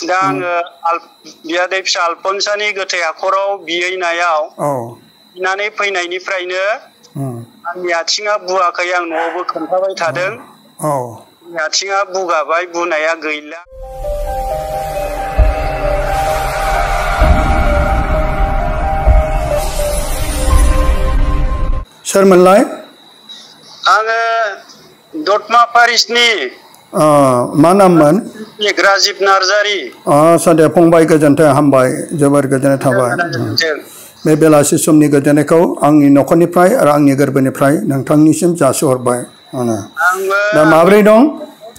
दा आङो बियादै फिसा आलफनसानि गोथै हाखराव बिहैनायाव बिनानै फैनायनिफ्रायनो आंनि आथिङा बुवाखै आं न'आवबो खोन्थाबाय थादों। आंनि आथिङा बुगाबाय, बुनाया गैला। सोरमोनलाय? आङो दतमा पारिसनि मा नाममोन? राजिब नार्जारि। सादे फंबाय, गोजोन्थों, हामबाय, जोबोर गोजोननाय थाबाय। बे बेलासि समनि गोजोननायखौ आंनि न'खरनिफ्राय आरो आंनि गोरबोनिफ्राय नोंथांनिसिम जासिहरबाय। दा माब्रै दं?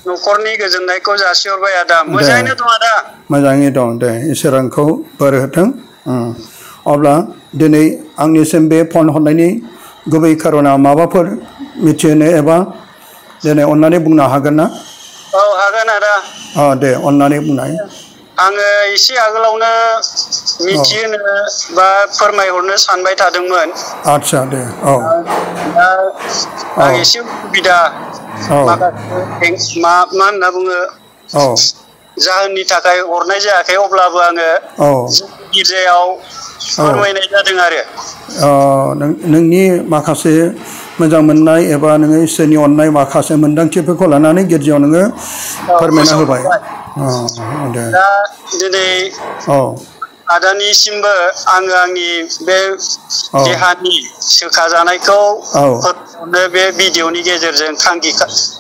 न'खरनि गोजोननायखौ जासिहरबाय आदा। मोजाङैनो दं आदा। मोजाङै दं दे, इसोरा नोंखौ बोर होथों। अब्ला दिनै आंनिसिम बे फन हरनायनि गुबै खार'ना माबाफोर मिथिहोनो एबा दिनै अननानै बुंनो हागोन ना? औ हागोन आदा। दे अननानै बुंनाय। आङो एसे आगोलावनो मिथिहोनो बा फोरमायहरनो सानबाय थादोंमोन। आदसा दे। दा आं एसे उसुबिदा माखासे मा होनना बुङो जाहोननि थाखाय हरनाय जायाखै, अब्लाबो आङो गिर्जायाव फोरमायनाय जादों आरो। नोंनि माखासे मोजां मोननाय एबा नोङो इसोरनि अननाय माखासे मोन्दांथिफोरखौ लानानै गिर्जायाव नोङो फोरमायना होबाय। दा दिनै आदानिसिमबो आङो आंनि बे देहानि सोखाजानायखौ बे भिडिअनि गेजेरजों थांखि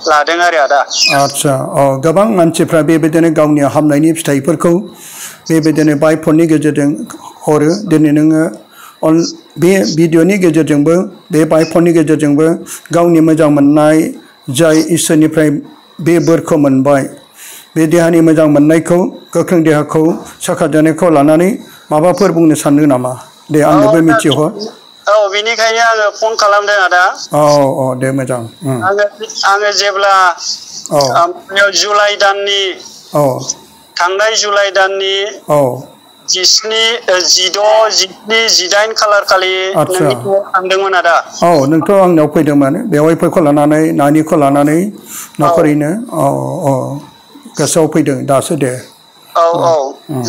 लादों आरो आदा। आदसा, गोबां मानसिफ्रा बेबायदिनो गावनि हामनायनि फिथाइफोरखौ बेबायदिनो बाय फननि गेजेरजों हरो। दिनै नोङो बे भिडिअनि गेजेरजोंबो, बे बाय फननि गेजेरजोंबो गावनि मोजां मोननाय जाय इसोरनिफ्राय बे बोरखौ मोनबाय, बे देहानि मोजां मोननायखौ, गोख्रों देहाखौ, सोखाजानायखौ लानानै माबाफोर बुंनो सानदों नामा? दे आंनोबो मिथिहर। बेनिखायनो आङो फन खालामदों आदा। दे मोजां। आङो जेब्ला जुलाइ दाननि थांनाय जुलाइ दाननि 17, 18, 19 खालार खालि नोंनि न'आव थांदोंमोन आदा। नोंथ' आंनाव फैदोंमोन बेवाइफोरखौ लानानै, नानिखौ लानानै न'खरैनो। गोसोआव फैदों दासो दे।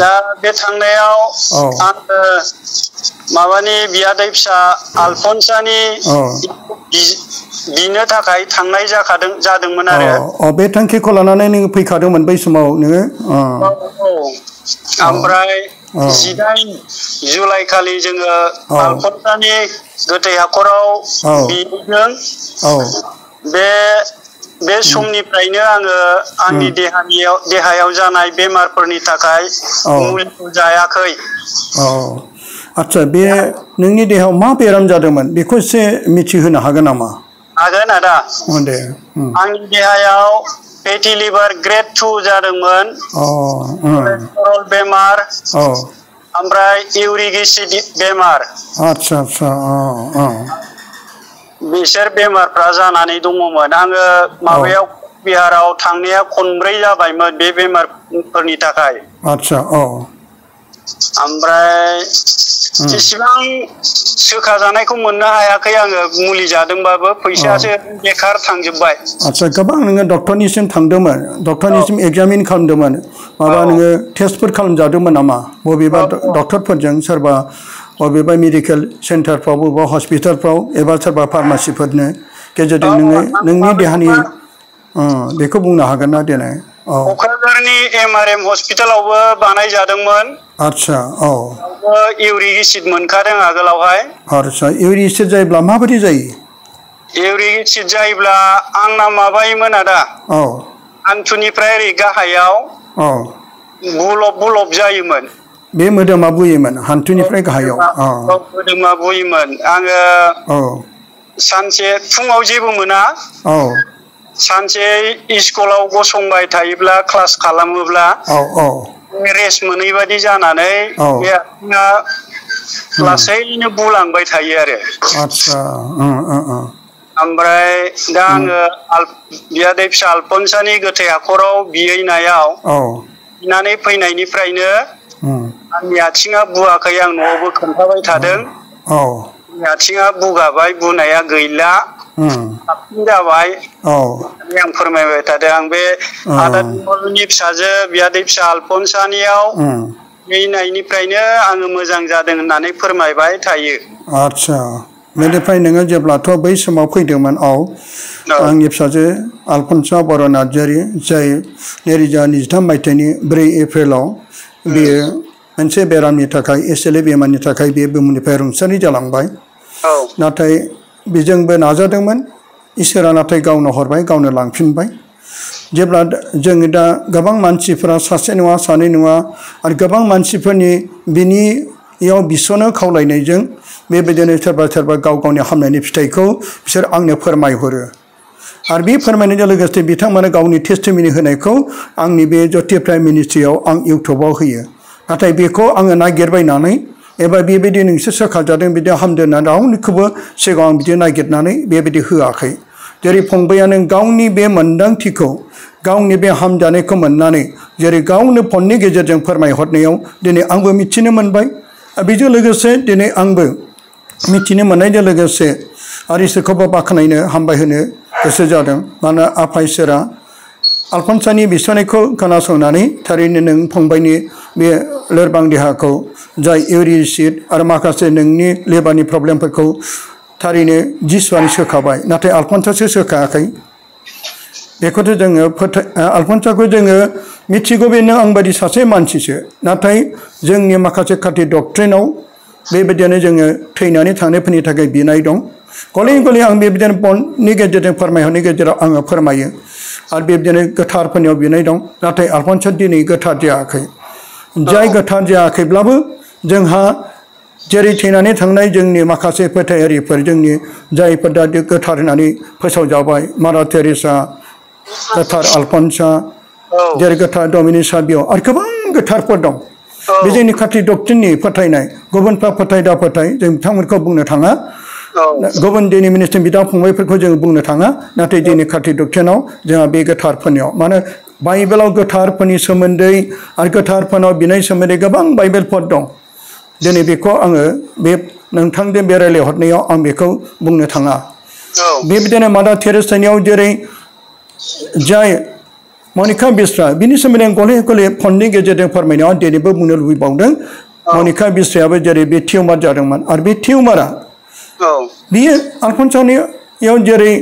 दा बे थांनायाव आङो माबानि बियादै फिसा आलफनसानि बिनो थाखाय थांनाय जादोंमोन आरो। बे थांखिखौ लानानै नोङो फैखादोंमोन बै समाव नोङो? ओमफ्राय 19 जुलाइ खालि जोङो आलफनसानि गोथै हाखराव बिहैदों। बे समनिफ्रायनो आङो आंनि देहायाव जानाय बेमारफोरनि थाखाय मुलिखौ जायाखै। आदसा, बे नोंनि देहायाव मा बेराम जादोंमोन बेखौ एसे मिथिहोनो हागोन नामा? हागोन आदा। दे। आंनि देहायाव फेटि लिभार ग्रेड 2 जादोंमोन, कलेस्टेरल बेमार, ओमफ्राय इउरिक एसिड बेमार। आदसा। बिसोर बेमारफ्रा जानानै दङमोन। आङो माबायाव बिहाराव थांनाया खनब्रै जाबायमोन बे बेमारफोरनि थाखाय। आदसा। ओमफ्राय जेसेबां सोखाजानायखौ मोननो हायाखै आङो, मुलि जादोंबाबो फैसायासो बेखार थांजोब्बाय। आदसा, गोबां नोङो डक्टरनिसिम थांदोंमोन, डक्टरनिसिम एग्जामिन खालामदोंमोन, माबा नोङो टेस्टफोर खालामजादोंमोन नामा? बबेबा डक्टरफोरजों, सोरबा बबेबा मेडिकेल सेन्टारफ्राव, बबेबा हस्पिटालफ्राव, एबा सोरबा फार्मासिफोरनि गेजेरजों नोङो नोंनि देहानि बेखौ बुंनो हागोन ना देनाय? क'क्राझारनि MRM हस्पिटालावबो बानायजादोंमोन। आदसा। इउरिक एसिड मोनखादों आगोलावहाय। आदसा, इउरिक एसिड जायोब्ला माबायदि जायो? इउरिक एसिड जायोब्ला आंना माबायोमोन आदा, हान्थुनिफ्राय ओरै गाहायाव बुलब जायोमोन। बे मोदोमा बुयोमोन हान्थुनिफ्राय गाहायाव? मोदोमा बुयोमोन। आङो सानसे फुङाव जेबो मोना, सानसे स्कुलाव गसंबाय थायोब्ला, क्लास खालामोब्ला रेस्ट मोनै बादि जानानै बे आथिङा लासैनो बुलांबाय थायो आरो। आदसा। ओमफ्राय दा आङो बियादै फिसा आलफनसानि गोथै हाखराव बिहैनायाव बिनानै फैनायनिफ्रायनो आंनि आथिङा बुवाखै आं न'आवबो खोन्थाबाय थादों। आंनि आथिङा बुगाबाय, बुनाया गैला। साबसिन जाबाय आं फोरमायबाय थादों आं बे आदा बिमलनि फिसाजो बियादै फिसा आलफनसानियाव फैनायनिफ्रायनो आङो मोजां जादों होननानै फोरमायबाय थायो। आच्छा बेनिफ्राय नोङो जेब्लाथ' बै समाव फैदोंमोन आंनि फिसाजो आलफनसा बर' नार्जारि जाय 2023 मायथाइनि 4 एप्रिलाव बेयो मोनसे बेरामनि थाखाय एसेले बेमारनि थाखाय बे बुहुमनिफ्राय रुंसारि जालांबाय। नाथाय बेजोंबो नाजादोंमोन इसोरा नाथाय गावनो हरबाय गावनो लांफिनबाय। जेब्ला जों दा गोबां मानसिफोरा सासे नङा सानै नङा आरो गोबां मानसिफोरनि बिनियाव बिसनो खावलायनायजों बेबायदिनो सोरबा सोरबा गाव गावनि हामनायनि फिथाइखौ बिसोर आंनो फोरमायहरो आरो बे फोरमायनायजों लोगोसे बिथांमोना गावनि टेस्टिमनि होनायखौ आंनि बे ज्योति प्राइम मिनिस्ट्रियाव आं इउटुबाव होयो। नाथाय बेखौ आङो नागिरबायनानै एबा बेबायदि नोंसोर सोखाजादों बिदि हामदों होननानै रावनिखौबो सिगाङाव बिदि नागिरनानै बेबायदि होआखै। जेरै फंबायानो गावनि बे मोन्दांथिखौ गावनि बे हामजानायखौ मोननानै जेरै गावनो फननि गेजेरजों फोरमायहरनायाव दिनै आंबो मिथिनो मोनबाय। बेजों लोगोसे दिनै आंबो मिथिनो मोननायजों लोगोसे आरो इसोरखौबो बाख्नायनो हामबाय होनो गोसो जादों। मानोना आफा इसोरा आलफनसानि बिसनायखौ खोनासंनानै थारैनो नों फंबायनि बे लोरबां देहाखौ जाय इउरिक एसिड आरो माखासे नोंनि लिभारनि प्रब्लेमफोरखौ थारैनो जिसुआनो सोखाबाय नाथाय आलफनसासो सोखायाखै। बेखौथ' जोङो आलफनसाखौ जोङो मिथिगौ बे नों आंबायदि सासे मानसिसो। नाथाय जोंनि माखासे खाथि डक्ट्रिनाव बेबायदिनो जोङो थैनानै थांनायफोरनि थाखाय बिनाय दं। गले गले आं बेबायदिनो बननि गेजेरजों फोरमायहरनायनि गेजेराव आङो फोरमायो आरो बेबायदिनो गोथारफोरनियाव बिनाय दं। नाथाय आलफनसा दिनै गोथार जायाखै। जाय गोथार जायाखैब्लाबो जोंहा जेरै थैनानै थांनाय जोंनि माखासे फोथायारिफोर जोंनि जायफोर दा गोथार होननानै फोसावजाबाय मादार टेरेसा गोथार आलफनसा जेरै गोथार डमिनिक साभिय आरो गोबां गोथारफोर दं। बे जोंनि खाथि डक्ट्रिननि फोथायनाय गुबुनफ्रा फोथाय दा फोथाय जों बिथांमोनखौ बुंनो थाङा। गुबुन दिनै मिनिस्ट्रि बिदा फंबायफोरखौ जों बुंनो थाङा। नाथाय दिनै खाथि डक्ट्रिनाव जोंहा बे गोथारफोरनियाव मानो बाइबेलाव गोथारफोरनि सोमोन्दै आरो गोथारफोरनाव बिनाय सोमोन्दै गोबां बाइबेलफोर दं। दिनै बेखौ आङो बे नोंथांजों बे रायज्लायहरनायाव आं बेखौ बुंनो थाङा। बेबायदिनो मादार टेरेसानियाव जेरै जाय मनिका बिस्रा बिनि सोमोन्दै आं गले गले फननि गेजेरजों फोरमायनायाव दिनैबो बुंनो लुबैबावदों। मनिका बिस्रायाबो जेरै बे टिउमार जादोंमोन आरो बे टिउमारा बियो आलफनसानियाव जेरै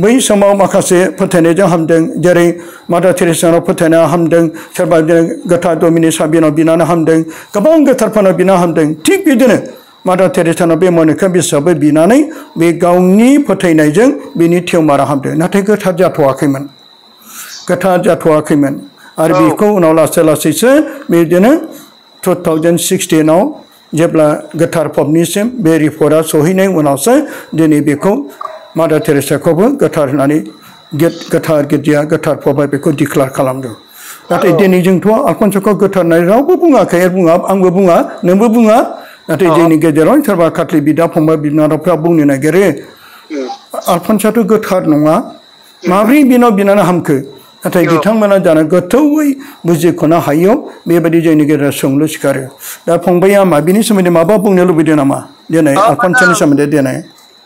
बै समाव माखासे फोथायनायजों हामदों जेरै मादार टेरेसानाव फोथायनाया हामदों सोरबा गोथार डमिनिक साभियनाव बिनानै हामदों गोबां गोथारफोरनाव बिना हामदों। थिग बिदिनो मादार टेरेसानाव बे मनिका बिस्रायाबो बिनानै बे गावनि फोथायनायजों बिनि टिउमारा हामदों। नाथाय गोथार जाथ'वाखैमोन आरो बेखौ उनाव लासै लासैसो बिदिनो 2016 जेब्ला गोथार पबनिसिम बे रिपर्टआ सहैनाय उनावसो दिनै बेखौ मादार टेरेसाखौबो गोथार होननानै गोथार गिर्जाया गोथार पबआ बेखौ डिक्लेयार खालामदों। नाथाय दिनै जोंथ' आलफनसाखौ गोथार होननानै रावबो बुङाखै बुङा आंबो बुङा नोंबो बुङा। नाथाय जोंनि गेजेराव सोरबा खाथि बिदा फंबाय बिनानावफ्रा बुंनो नागिरो आलफनसाथ' गोथार नङा माब्रै बिनाव बिनानै हामखो। नाथाय बिथांमोना जानो गोथौयै बुजिख'नो हायैयाव बेबायदि जोंनि गेजेराव सोंलु सिखारो। दा फंबाया मा बिनि सोमोन्दै माबा बुंनो लुबैदों नामा दिनै आलफनसानि सोमोन्दै दिनै?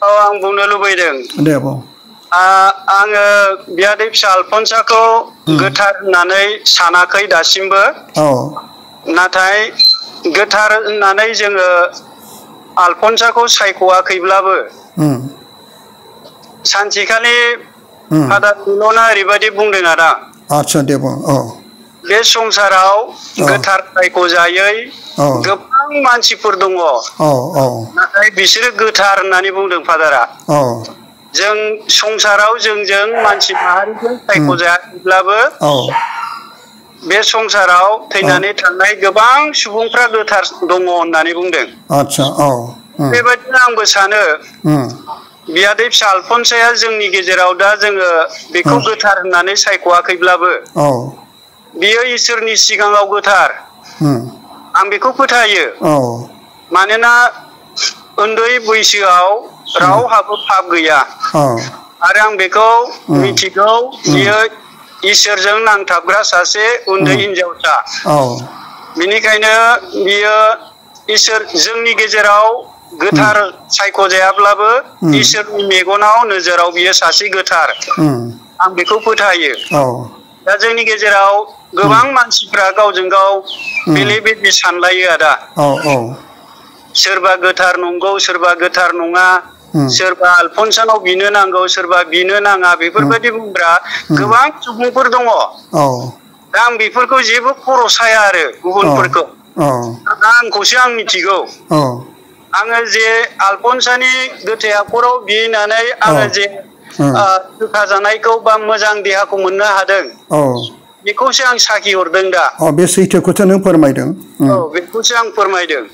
आं बुंनो लुबैदों। दे बुं। आङो बियादै फिसा आलफनसाखौ गोथार होननानै सानाखै दासिमबो। नाथाय गोथार होननानै जोङो आलफनसाखौ सायख'वाखैब्लाबो सानसेखालि फादार मिलना ओरैबायदि बुंदों आदा। आच्छा दे बुं। बे संसाराव गोथार सायख'जायै गोबां मानसिफोर दङ। नाथाय बिसोरो गोथार होननानै बुंदों फादारा। जों संसाराव जोंजों मानसि माहारिजों सायख'जायाखैब्लाबो बे संसाराव थैनानै थांनाय गोबां सुबुंफ्रा गोथार दङ होननानै बुंदों। आच्छा बेबायदिनो आंबो सानो बियादै फिसा आलफनसाया जोंनि गेजेराव दा जोङो बेखौ गोथार होननानै सायख'वाखैब्लाबो बियो इसोरनि सिगाङाव गोथार आं बेखौ फोथायो। मानोना उन्दै बैसोआव रावहाबो पाप गैया आरो आं बेखौ मिथिगौ बियो इसोरजों नांथाबग्रा सासे उन्दै हिनजावसा। बेनिखायनो बियो इसोर जोंनि गेजेराव गोथार सायख'जायाब्लाबो इसोरनि मेगनाव नोजोराव बियो सासे गोथार आं बेखौ फोथायो दा जोंनि गेजेराव गोबां मानसिफ्रा गावजों गाव बेले बेजे सानलायो आदा सोरबा गोथार नंगौ सोरबा गोथार नङा सोरबा आलफनसानाव बिनो नांगौ सोरबा बिनो नाङा बेफोरबायदि बुंग्रा गोबां सुबुंफोर दङ दा आं बेफोरखौ जेबो खर' साया आरो गुबुनफोरखौ आंखौसो आं मिथिगौ आङो जे आलफनसानि गोथै हाखराव बिनानै आङो जे रोखा जानायखौ बा मोजां देहाखौ मोननो हादों बेखौसो आं साखि हरदों दा बे सैथोखौसो नों फोरमायदों बेखौसो आं फोरमायदों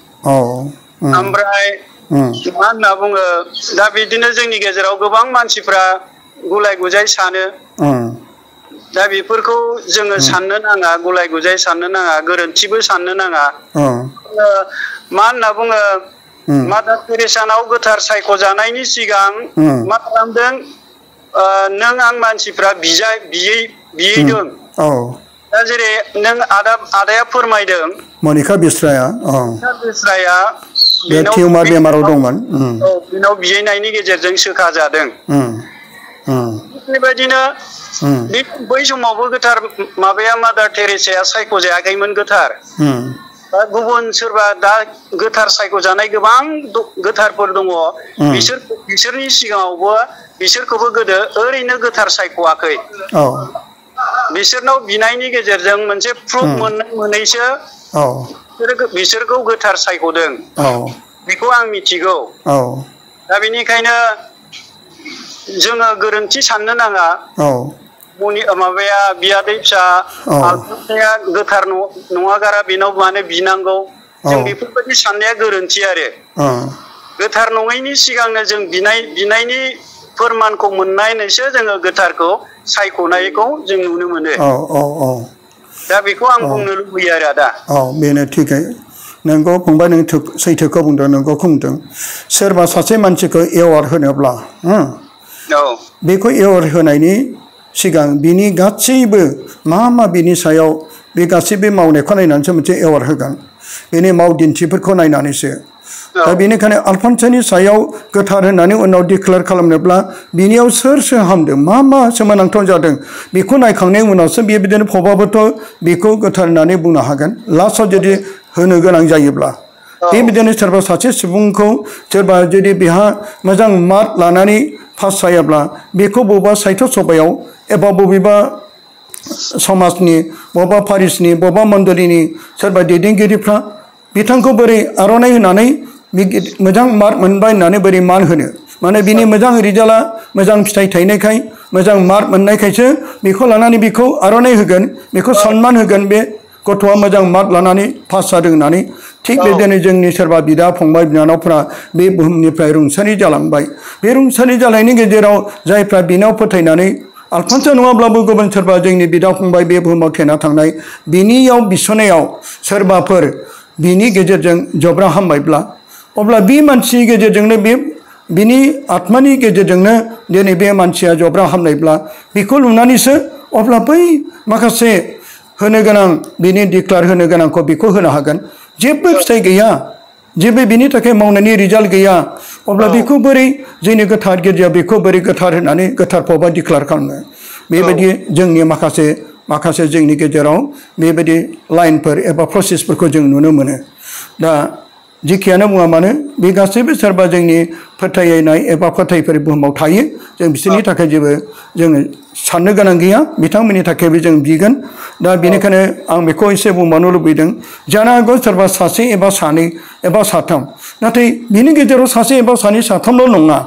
ओमफ्राय मा होनना बुङो दा बिदिनो जोंनि गेजेराव गोबां मानसिफ्रा गुलाय गुजाय सानो दा बेफोरखौ जोङो साननो नाङा गुलाय गुजाय साननो नाङा गोरोन्थिबो साननो नाङा मा होनना बुङो मादार टेरेसानाव गोथार सायख'जानायनि सिगां मा खालामदों नों आं मानसिफ्रा बियैदों दा जेरै नों आदाया फोरमायदों मनिका बिस्राया टिउमार बेमाराव दंमोन बेनाव बियैनायनि गेजेरजों सोखा जादों बेबायदिनो बै समावबो गोथार माबाया मादार टेरेसाया सायख'जायाखैमोन गोथार गुबुन सोरबा दा गोथार सायख'जानाय गोबां गोथारफोर दङ बिसोरनि सिगाङावबो बिसोरखौबो गोदो ओरैनो गोथार सायख'वाखै बिसोरनाव बिनायनि गेजेरजों मोनसे प्रुफ मोननैसो बिसोरखौ गोथार सायख'दों बेखौ आं मिथिगौ दा बेनिखायनो जोङो गोरोन्थि साननो नाङा माबाया बियादै फिसा आलफनसाया गोथार नङागारा बेनाव मानो बिनांगौ जों बेफोरबायदि साननाया गोरोन्थि आरो गोथार नङैनि सिगांनो जों बिनायनि फोरमानखौ मोननायनोसो जोङो गोथारखौ सायख'नायखौ जों नुनो मोनो दा बेखौ आं बुंनो लुबैयो आरो आदा बेनो थिकै नोंगौ फंबाय नों सैथोखौ बुंदों नोंगौखौ बुंदों सोरबा सासे मानसिखौ एवार्ड होनोब्ला बेखौ एवार्ड होनायनि सिगां बिनि गासैबो मा बिनि सायाव बे गासैबो मावनायखौ नायनानैसो मोनसे एवार्ड होगोन बेनि मावदिन्थिफोरखौ नायनानैसो दा बेनिखायनो आलफनसानि सायाव गोथार होननानै उनाव डिक्लेयार खालामनोब्ला बिनियाव सोर हामदों मा सोमोनांथाव जादों बेखौ नायखांनायनि उनावसो बेबायदिनो फबाबोथ' बेखौ गोथार होननानै बुंनो हागोन लास्टआव जुदि होनो गोनां जायोब्ला बेबायदिनो सोरबा सासे सुबुंखौ सोरबा जुदि बेहा मोजां मार्क लानानै पास जायाब्ला बेखौ बबेबा साहित्य सभायाव एबा बबेबा समाजनि बबेबा पारिसनि बबेबा मण्डलिनि सोरबा दैदेनगिरिफ्रा बिथांखौ बोरै आर'नाइ होनानै मोजां मार्क मोनबाय होननानै बोरै मान होनो माने बिनि मोजां रिजाल्टआ मोजां फिथाइ थायनायखाय मोजां मार्क मोननायखायसो बेखौ लानानै बेखौ आर'नाइ होगोन बेखौ सन्मान होगोन बे गथ'आ मोजां मार्क लानानै पास जादों होननानै थिग बेबायदिनो जोंनि सोरबा बिदा फंबाय बिनानावफ्रा बे बुहुमनिफ्राय रुंसारि जालांबाय बे रुंसारि जानायनि गेजेराव जायफ्रा बिनाव फोथायनानै आलफनसा नङाब्लाबो गुबुन सोरबा जोंनि बिदा फंबाय बे बुहुमाव थैना थांनाय बिनियाव बिसनायाव सोरबाफोर बिनि गेजेरजों जब्रा हामबायब्ला अब्ला बे मानसिनि गेजेरजोंनो बिनि आत्मानि गेजेरजोंनो दिनै बे मानसिया जब्रा हामनायब्ला बेखौ नुनानैसो अब्ला बै माखासे होनो गोनां बिनि डिक्लेयार होनो गोनांखौ बेखौ होनो हागोन जेबो फिथाइ गैया जेबो बिनि थाखाय मावनायनि रिजाल्ट गैया अब्ला बेखौ बोरै जोंनि गोथार गिर्जाया बेखौ बोरै गोथार होननानै गोथार फबा डिक्लेयार खालामनो बेबायदि जोंनि माखासे जोंनि गेजेराव बेबायदि लाइनफोर एबा प्रसेसफोरखौ जों नुनो मोनो दा जेखियानो बुङा मानो बे गासैबो सोरबा जोंनि फोथायनाय एबा फोथायफोर बुहुमाव थायो जों बिसोरनि थाखाय जेबो जोङो साननो गोनां गैया बिथांमोननि थाखायबो जों बिगोन दा बेनिखायनो आं बेखौ एसे बुंबावनो लुबैदों जानो हागौ सोरबा सासे एबा सानै एबा साथाम नाथाय बिनि गेजेराव सासे एबा सानै साथामल' नङा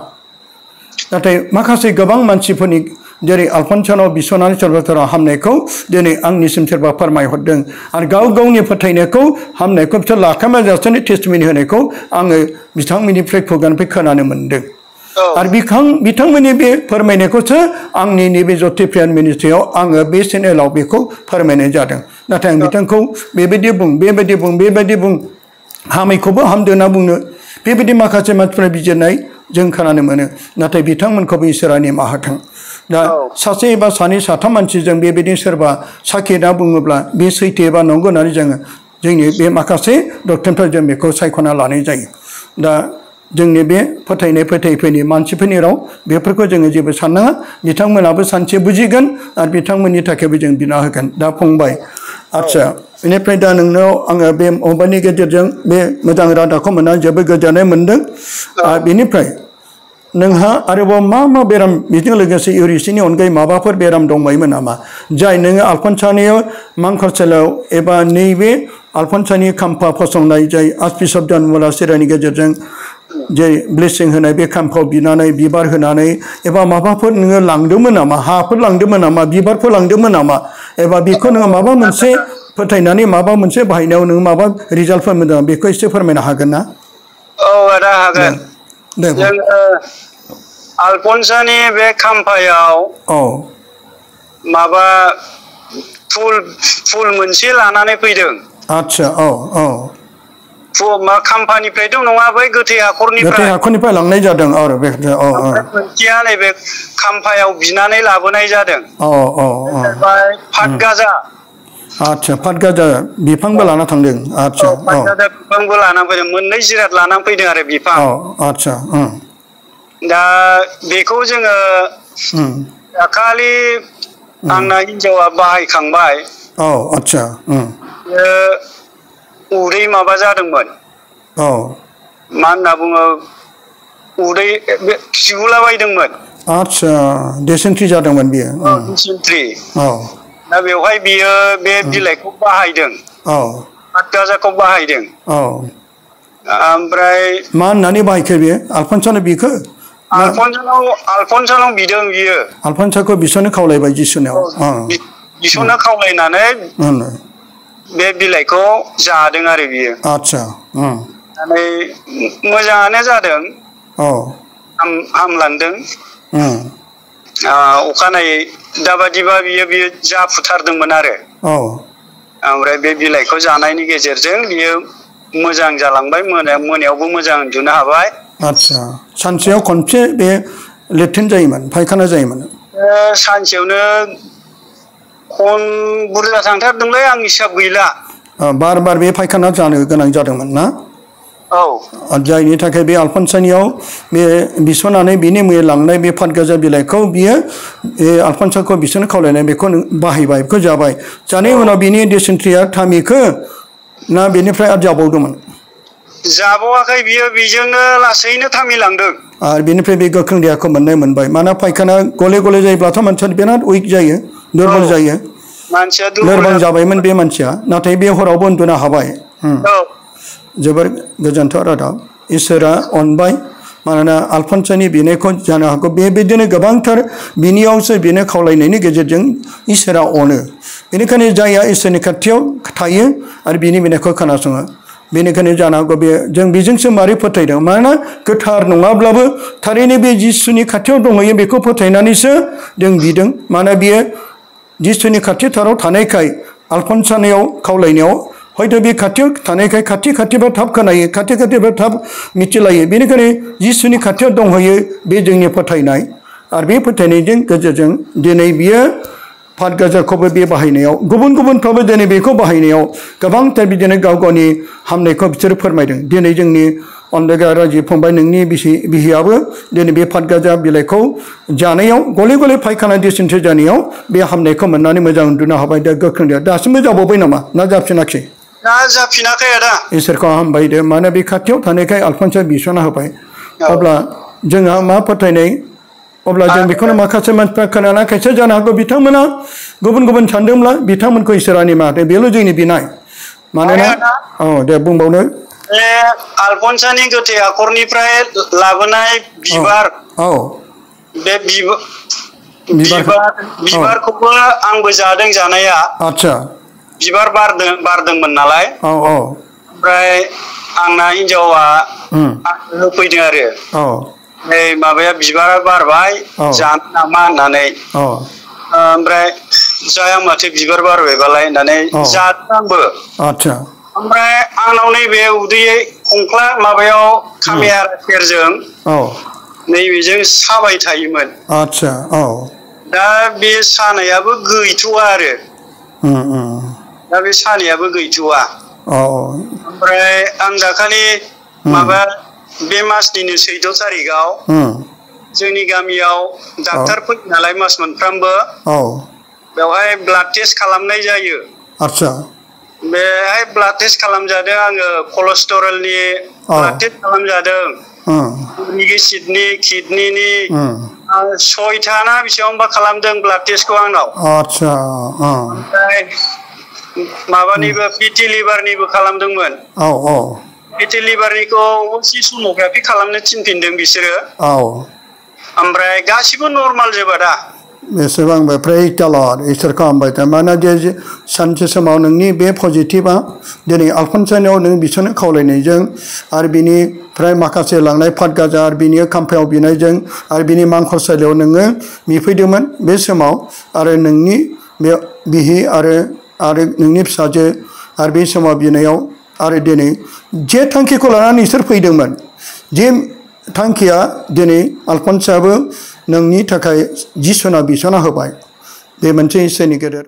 नाथाय माखासे गोबां मानसिफोरनि जेरै आलफनसानाव बिसनानै सोरबा सोरबा हामनायखौ दिनै आंनिसिम सोरबा फोरमायहरदों आरो गावनि फोथायनायखौ हामनायखौ बिसोर लाखामाजासेनो टेस्टिमनि होनायखौ आङो बिथांमोननिफ्राय खुगानिफ्राय खोनानो मोनदों आरो बिथांमोननि बे फोरमायनायखौसो आंनि नैबे ज्योति प्रियान मिनिस्ट्रियाव आङो बे चेनेलाव बेखौ फोरमायनाय जादों नाथाय आं बिथांखौ बेबायदि बुं हामैखौबो हामदो होनना बुंनो बेबायदि माखासे मानसिफोरा बिजिरनाय जों खोनानो मोनो नाथाय बिथांमोनखौबो इसोरा निमाहा होथों दा सासे एबा सानै साथाम मानसिजों बेबायदि सोरबा साखि होनना बुङोब्ला बे सैथो एबा नंगौ होननानै जोङो जोंनि बे माखासे डक्टरनिफ्राय जों बेखौ सायख'ना लानाय जायो दा जोंनि बे फोथायफैनि मानसिफोरनि राव बेफोरखौ जोङो जेबो साननाङा बिथांमोनाबो सानसे बुजिगोन आरो बिथांमोननि थाखायबो जों बिना होगोन दा फंबाय आच्छा बेनिफ्राय दा नोंनाव आङो बे मबाइलनि गेजेरजों बे मोजां रादाबखौ मोननानै जोबोद गोजोननाय मोनदों आरो बेनिफ्राय नोंहा आरोबाव मा बेराम बेजों लोगोसे इउरिसिनि अनगायै माबाफोर बेराम दंबायोमोन नामा जाय नोङो आलफनसानियाव मांखरसालाव एबा नैबे आलफनसानि खाम्फा फसंनाय जाय आर्चबिशप जन मुलासेरानि गेजेरजों जे ब्लेसिं होनाय बे खाम्फाव बिनानै बिबार होनानै एबा माबाफोर नोङो लांदोंमोन नामा हाफोर लांदोंमोन नामा बिबारफोर लांदोंमोन नामा एबा बेखौ नोङो माबा मोनसे फोथायनानै माबा मोनसे बाहायनायाव नोङो माबा रिजाल्टफोर मोनदों बेखौ एसे फोरमायनो हागोन ना औ आदा हागोन जोङो आलफनसानि बे खाम्फायाव माबा फुल मोनसे लानानै फैदों आच्छा खाम्फानिफ्रायथ' नङा बै गोथै हाखरनिफ्राय लांनाय जादों आरो बे मोनसेया नैबे खाम्फायाव बिनानै लाबोनाय जादों फातगाजा आच्छा फातगाजा बिफांबो लाना थांदों आच्छा फातगाजा बिफांबो लाना फैदों मोननै जिराद लाना फैदों आरो बिफां आच्छा दा बेखौ जोङो दाखालि आंना हिनजावा बाहायखांबाय आच्छा उदै माबा जादोंमोन मा होनना बुङो उदै खिगुला बायदोंमोन आच्छा डिसेन्ट्रि जादोंमोन बियो डिसेन्ट्रि दा बेवहाय बियो बे बिलाइखौ बाहायदों फातगाजाखौ बाहायदों ओमफ्राय मा होननानै बाहायखो बियो आलफनसानो बिखो आलफनसानाव बिदों बियो आलफनसाखौ बिसोरनो खावलायबाय जिसुनाव बिसोरनो खावलायनानै बे बिलाइखौ जादों आरो बियो आच्छा मोजाङानो जादों हामलांदों अखानायै दाबादिबा बियो जाफुथारदोंमोन आरो ओमफ्राय बे बिलाइखौ जानायनि गेजेरजों बियो मोजां जालांबाय मोनायावबो मोजां उन्दुनो हाबाय आच्छा सानसेयाव खनसे बे लेट्रिन जायोमोन फायखाना जायोमोन सानसेयावनो खन बुरजा थांथारदोंलै आं हिसाब गैला बार बे फायखाना जानो गोनां जादोंमोन ना जायनि थाखाय बे आलफनसानियाव बे बिसनानै बिनि मुङै लांनाय बे फातगाजा बिलाइखौ बियो आलफनसाखौ बिसोरनो खावलायनाय बेखौ बाहायबाय बेखौ जाबाय जानायनि उनाव बिनि डिसेन्ट्रिया थामिखो ना बेनिफ्राय आरो जाबावदोंमोन जाबावाखै बियो बेजोंनो लासैनो थामिलांदों आरो बेनिफ्राय बे गोख्रों देहाखौ मोनबाय मानोना फायखाना गले जायोब्लाथ' मानसिया बिराद उइक जायो दुरबल जायो लोरबां जाबायमोन बे मानसिया नाथाय बे हरावबो उन्दुनो हाबाय जोबोर गोजोनथाव रादाब इसोरा अनबाय मानोना आलफनसानि बिनायखौ जानो हागौ बेबायदिनो गोबांथार बिनियावसो बिनो खावलायनायनि गेजेरजों इसोरा अनो बेनिखायनो जायहा इसोरनि खाथियाव थायो आरो बिनि बिनायखौ खोनासङो बेनिखायनो जानो हागौ बे जों बेजोंसो मारै फोथायदों मानोना गोथार नङाब्लाबो थारैनो बे जिसुनि खाथियाव दंहैयो बेखौ फोथायनानैसो जों बिदों मानोना बियो जिसुनि खाथिथाराव थानायखाय आलफनसानियाव खावलायनायाव हयथ' बे खाथियाव थानायखाय खाथिबा थाब खोनायो खाथिबा थाब मिथिलायो बेनिखायनो जिसुनि खाथियाव दंहैयो बे जोंनि फोथायनाय आरो बे फोथायनायजों गेजेरजों दिनै बियो फातगाजाखौबो बे बाहायनायाव गुबुनफ्राबो दिनै बेखौ बाहायनायाव गोबांथार बिदिनो गावनि हामनायखौ बिसोरो फोरमायदों दिनै जोंनि अन्देगा राजि फंबाय नोंनि बिहियाबो दिनै बे फातगाजा बिलाइखौ जानायाव गले फायखाना डिसेन्ट्रि जानायाव बे हामनायखौ मोननानै मोजां उन्दुनो हाबाय दा गोख्रों देहा दासिमबो जाबावबाय नामा ना जाफिनाखै जाफिनाखै आदा इसोरखौ हामबायदो माने बे खाथियाव थानायखाय आलफनसा बिसना होबाय अब्ला जोंहा मा फोथायनाय अब्ला जों बेखौनो माखासे मानसिफ्रा खोनाना खायसे जानो हागौ बिथांमोना गुबुन सानदोंब्ला बिथांमोनखौ इसोरा निमाहा बेल' जोंनि बिनाय मानोना दे बुंबावनो बे आलफनसानि गोथै हाखरनिफ्राय लाबोनाय बिबार बे बिबारखौबो आंबो जादों जानाया आच्छा बिबार बारदोंमोन नालाय ओमफ्राय आंना हिनजावा होफैदों आरो नै माबाया बिबारा बारबाय जानो नामा होननानै ओमफ्राय जाया माथो बिबार बारबायबालाय होननानै जादों आंबो आच्छा ओमफ्राय आंनाव नैबे उदै खंख्ला माबायाव खामिया सेरजों नैबेजों साबाय थायोमोन आच्छा दा बे सानायाबो गैथ'वा आरो दा बे सानायाबो गैथ'वा ओमफ्राय आं दाखालि माबा बे मासनिनो 14 तारिखआव जोंनि गामियाव डाक्टार फैयो नालाय मास मोनफ्रामबो बेवहाय ब्लाड टेस्ट खालामनाय जायो। आच्छा बेहाय ब्लाड टेस्ट खालामजादों आङो कलेस्टेरलनि ब्लाड टेस्ट खालामजादों इउरिक एसिडनि किडनिनि 6था ना बेसेबांबा खालामदों ब्लाड टेस्टखौ आंनाव। आच्छा ओमफ्राय माबानिबो पिटि लिभारनिबो खालामदोंमोन। पिटि लिभारनिखौ सोनोग्राफि खालामनो थिनफिनदों बिसोरो। ओमफ्राय गासिबो नर्माल जोबा दा। बेसेबांबो प्रेक्टिकल इसोरखौ हामबाय था मानोना जे सानसे समाव नोंनि बे पजिटिभआ दिनै आलफनसानियाव नों बिसोरनो खावलायनायजों आरो बिनिफ्राय माखासे लांनाय फातगाजा आरो बिनि खाम्फायाव बिनायजों आरो बिनि मांखरसालियाव नोङो बिफैदोंमोन बे समाव आरो नोंनि बे बिहि आरो नोंनि फिसाजो आरो बे समाव बिनायाव आरो दिनै जे थांखिखौ लानानै इसोर फैदोंमोन जे थांखिया दिनै आलफनसायाबो नोंनि थाखाय जिसुना बिसना होबाय बे मोनसे इसोरनि गेदेर